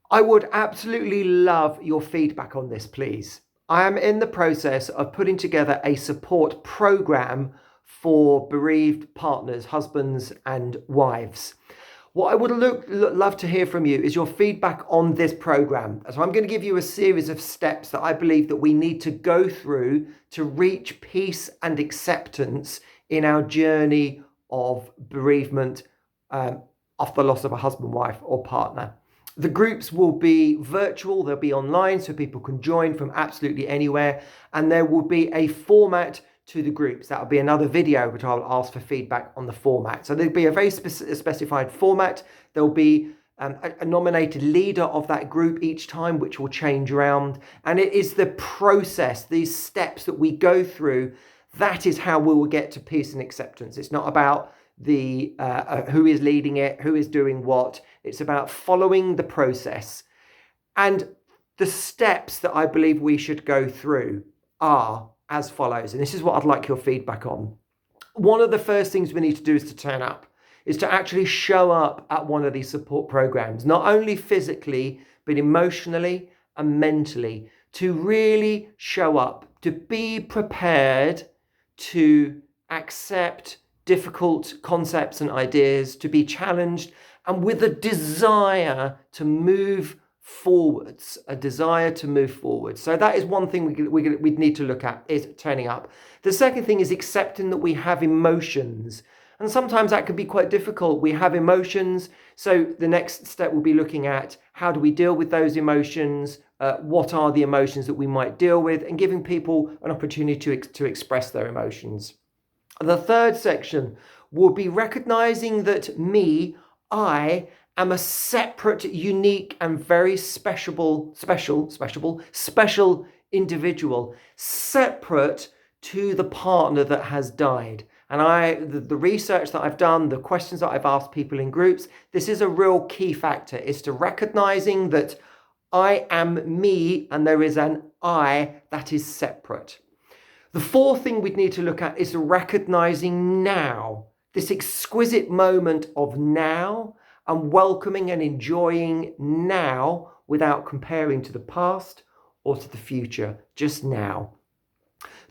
I would absolutely love your feedback on this, please. I am in the process of putting together a support program for bereaved partners, husbands and wives. What I would love to hear from you is your feedback on this program. So I'm going to give you a series of steps that I believe that we need to go through to reach peace and acceptance in our journey of bereavement after the loss of a husband, wife or partner. The groups will be virtual, they'll be online so people can join from absolutely anywhere, and there will be a format to the groups. That'll be another video which I'll ask for feedback on the format. So there'll be a very specified format. There'll be a nominated leader of that group each time, which will change around. And it is the process, these steps that we go through, that is how we will get to peace and acceptance. It's not about the who is leading it, who is doing what. It's about following the process. And the steps that I believe we should go through are as follows, and this is what I'd like your feedback on. One of the first things we need to do is to turn up, is to actually show up at one of these support programs, not only physically, but emotionally and mentally, to really show up, to be prepared to accept difficult concepts and ideas, to be challenged, and with a desire to move forwards, a desire to move forward. So that is one thing we need to look at, is turning up. The second thing is accepting that we have emotions. And sometimes that can be quite difficult. We have emotions. So the next step will be looking at how do we deal with those emotions? What are the emotions that we might deal with? And giving people an opportunity to express their emotions. The third section will be recognizing that I am a separate, unique and very special individual, separate to the partner that has died. And the research that I've done, the questions that I've asked people in groups, this is a real key factor, is to recognizing that I am me and there is an I that is separate. The fourth thing we'd need to look at is recognizing now, this exquisite moment of now, and welcoming and enjoying now without comparing to the past or to the future, just now.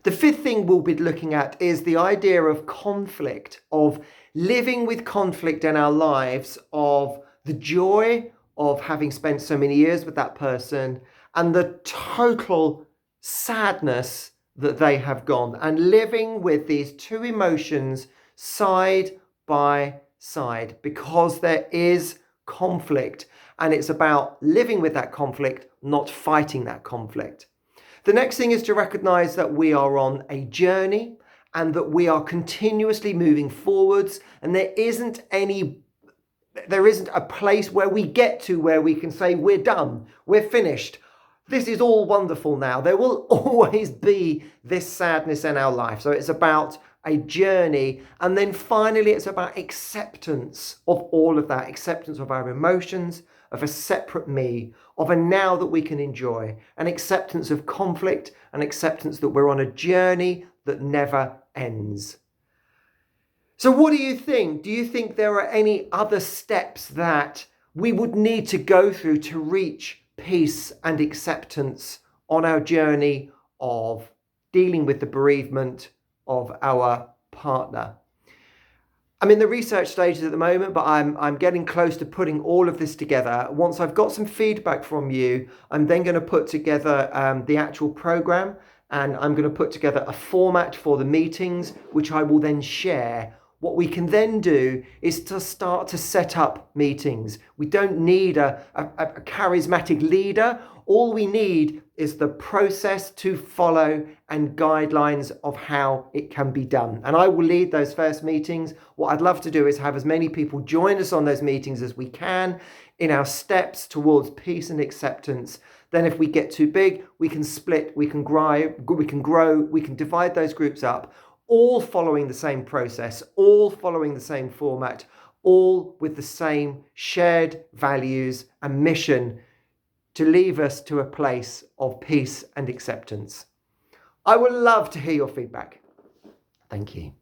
The fifth thing we'll be looking at is the idea of conflict, of living with conflict in our lives, of the joy of having spent so many years with that person and the total sadness that they have gone, and living with these two emotions side by side, because there is conflict and it's about living with that conflict, not fighting that conflict. The next thing is to recognize that we are on a journey and that we are continuously moving forwards, and there isn't a place where we get to where we can say we're done, we're finished, this is all wonderful now. There will always be this sadness in our life. So it's about a journey. And then finally, it's about acceptance of all of that, acceptance of our emotions, of a separate me, of a now that we can enjoy, an acceptance of conflict, an acceptance that we're on a journey that never ends. So what do you think? Do you think there are any other steps that we would need to go through to reach peace and acceptance on our journey of dealing with the bereavement of our partner? I'm in the research stages at the moment, but I'm getting close to putting all of this together. Once I've got some feedback from you, I'm then going to put together the actual program, and I'm going to put together a format for the meetings, which I will then share. What we can then do is to start to set up meetings. We don't need a charismatic leader. All we need is the process to follow and guidelines of how it can be done. And I will lead those first meetings. What I'd love to do is have as many people join us on those meetings as we can in our steps towards peace and acceptance. Then if we get too big, we can split, we can grow, we can divide those groups up, all following the same process, all following the same format, all with the same shared values and mission to leave us to a place of peace and acceptance. I would love to hear your feedback. Thank you.